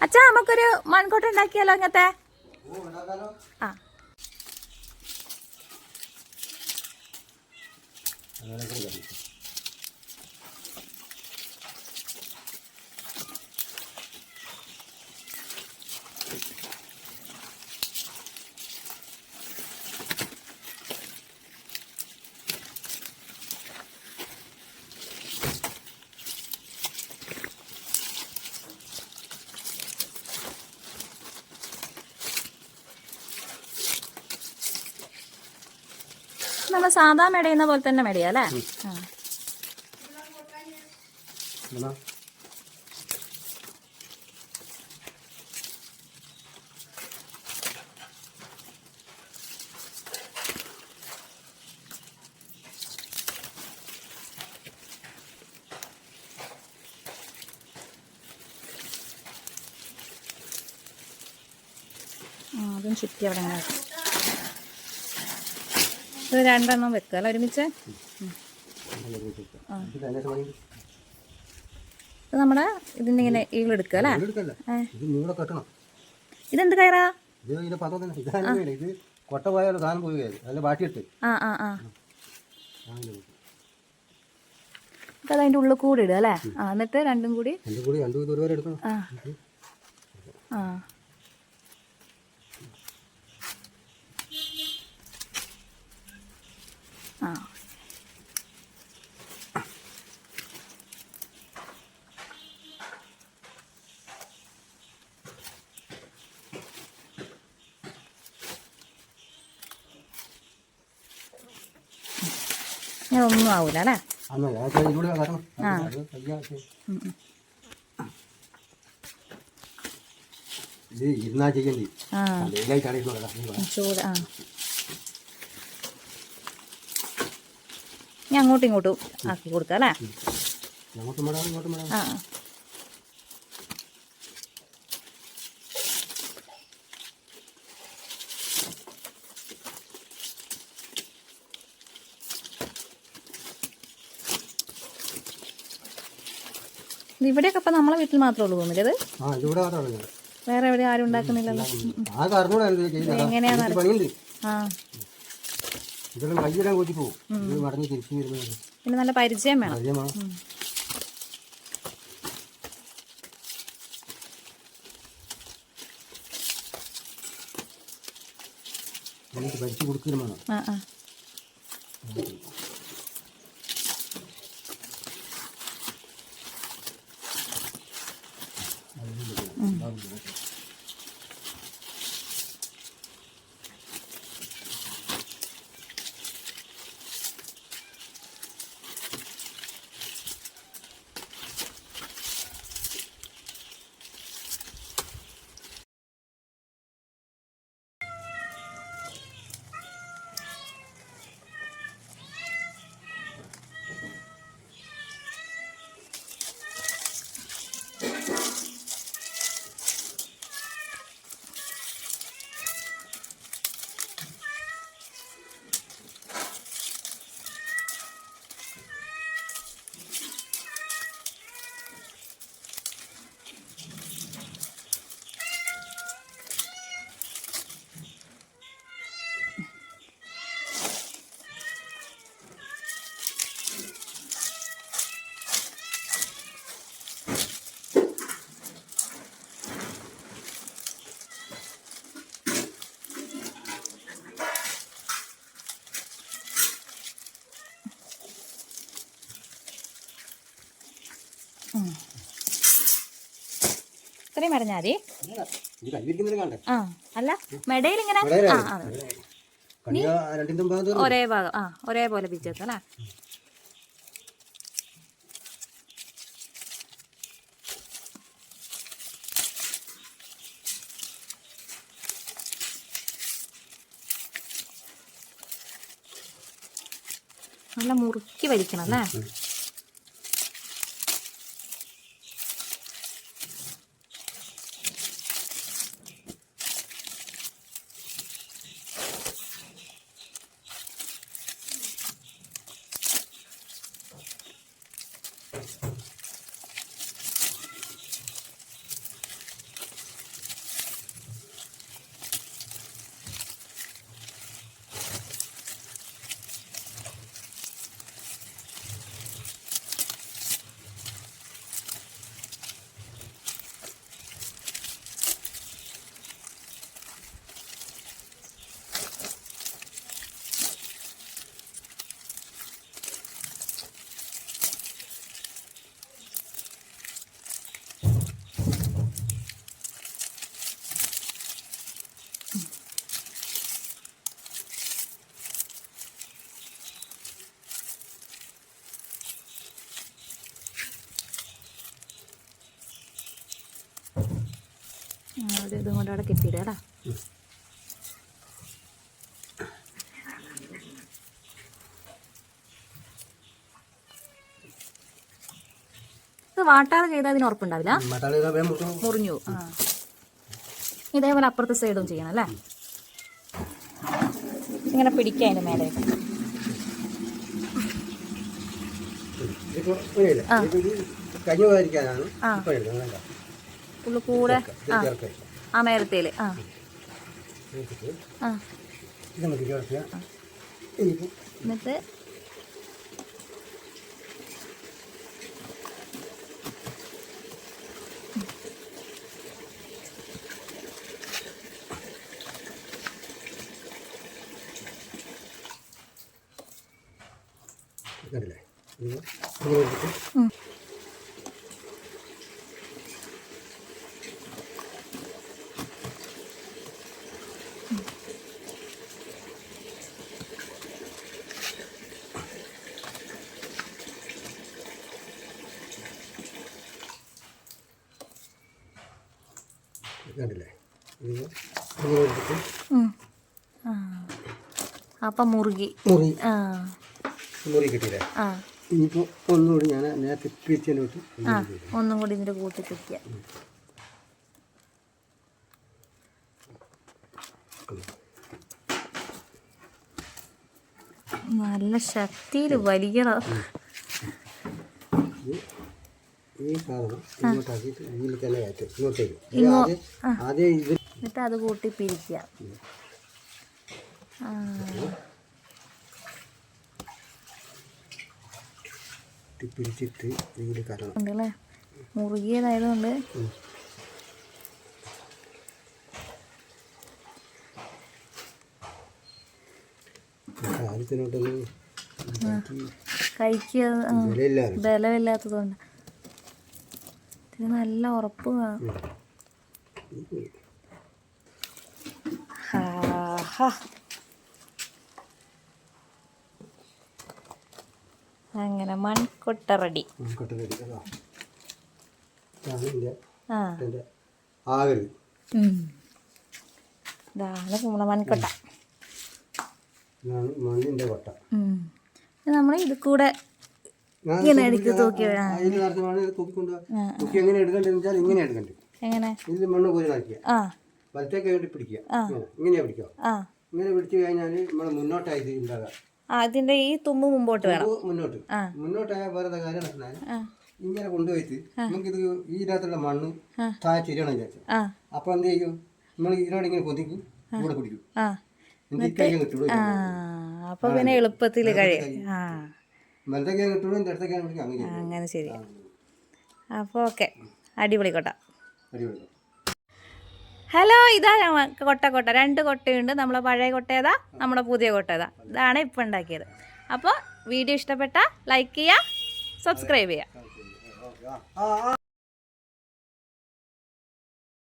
അച്ഛാ നമുക്കൊരു മൺകോട്ട ഉണ്ടാക്കിയാലോ ഇങ്ങനത്തെ? ആ നമ്മൾ സാധാ മെടയുന്ന പോലെ തന്നെ മെടയാ അല്ലേ? അതും ചുറ്റി അവിടെ അങ്ങനെ ഇത് രണ്ടെണ്ണം വെക്കുക അല്ല ഒരുമിച്ച്. ഇത് നമ്മുടെ ഇതിൻ്റെ ഇങ്ങനെ ഈളെടുക്കുക അല്ലേ? ഇതെന്ത് കയറാ? അതിൻ്റെ ഉള്ളിൽ കൂടി ഇടുക അല്ലേ? എന്നിട്ട് രണ്ടും കൂടി ആ ആ ഒന്നും ആവൂല അല്ലേ? ചൂട് ഞാൻ അങ്ങോട്ടും ഇങ്ങോട്ടും ആക്കി കൊടുക്കാം അല്ലേ? ആ ഇവിടെയൊക്കെ ഇപ്പൊ നമ്മളെ വീട്ടിൽ മാത്രമേ ഉള്ളൂ തോന്നില്ല ഇത്? വേറെ എവിടെ ആരും ഉണ്ടാക്കുന്നില്ലല്ലോ. എങ്ങനെയാന്ന് പിന്നെ നല്ല പരിചയം വേണം. ഇത്രയും വരഞ്ഞാൽ മതി. ആ അല്ല മെടയിൽ ഇങ്ങനെ ഒരേ ഭാഗം ഒരേപോലെ പിച്ചേക്കാം അല്ലേ? നല്ല മുറുക്കി വലിക്കണം അല്ലേ? ഒരു ഇതും കൊണ്ട് അവിടെ കെട്ടിയിടുക കേട്ടോ. ഇത് വാട്ടാതെ ചെയ്താൽ അതിന് ഉറപ്പുണ്ടാവില്ല, മുറിഞ്ഞു. ആ ഇതേപോലെ അപ്പുറത്തെ സൈഡും ചെയ്യണം അല്ലേ? ഇങ്ങനെ പിടിക്കാം അതിൻ്റെ മേലെ. ഉള്ളു കൂടെ ആ മേലത്തേല്. ആ എന്നിട്ട് അപ്പൊ മുറുകി കിട്ടിയില്ലേ? ഇനിയിപ്പോൾ ഒന്നുകൂടി ഞാൻ നേരത്തെ പിരിച്ചതിലോട്ട് ഒന്നും കൂടി ഇതിൻ്റെ കൂട്ടി പിടിക്കുക. നല്ല ശക്തിയിൽ വലിക്കണം. ഈ സാധനം ഇങ്ങോട്ടാക്കിയിട്ട് ഇതിൽ തന്നെ കയറ്റും ഇങ്ങോട്ടേക്ക്. എന്നിട്ട് അത് കൂട്ടി പിരിക്കുക. പിരിച്ചിട്ട് ഇതിൽ കരണം ഉണ്ടല്ലേ, മുറുകിയതായതുകൊണ്ട്. കഴിക്കുക ബലമില്ലാത്തതുകൊണ്ട് ഇതിന് നല്ല ഉറപ്പ് വേണം. അങ്ങനെ മൺകൊട്ട റെഡി. ഇതാണ് നമ്മളെ മൺകൊട്ട. നമ്മൾ ഇത് കൂടെ ഇങ്ങനെ എടുത്ത് തൂക്കി എങ്ങനെ മണ്ണ് കോരി നടക്കുക, വലത്തേക്ക് വേണ്ടി പിടിക്കുക. ഇങ്ങനെയാ പിടിക്കുക. ഇങ്ങനെ പിടിച്ചു കഴിഞ്ഞാൽ നമ്മളെ മുന്നോട്ടായിട്ട് ഉണ്ടാകാം. അതിന്റെ ഈ തുമ്പ് മുമ്പോട്ട് വേണം. മുന്നോട്ടായ വേറെ കാര്യം നടന്നാൽ ഇങ്ങനെ കൊണ്ടുപോയിട്ട് നമുക്കിത് ഈ രാത്രിയുള്ള മണ്ണ് താഴ്ചിരണം വിചാരിച്ചു. അപ്പൊ എന്ത് ചെയ്യും, നമ്മൾ ഇതിനോട് ഇങ്ങനെ കൊതിക്കും, ഇവിടെ പിടിക്കും. അപ്പൊ പിന്നെ എളുപ്പത്തിൽ കഴിയും. അങ്ങനെ ശരി. അപ്പൊ ഓക്കെ, അടിപൊളി കൊട്ട. ഹലോ, ഇതാ കൊട്ട 2 കൊട്ടയുണ്ട്. നമ്മളെ പഴയ കൊട്ട ഏതാ, നമ്മളെ പുതിയ കൊട്ട ഏതാ, ഇതാണ് ഇപ്പം ഉണ്ടാക്കിയത്. അപ്പോൾ വീഡിയോ ഇഷ്ടപ്പെട്ടാൽ ലൈക്ക് ചെയ്യുക, സബ്സ്ക്രൈബ് ചെയ്യുക.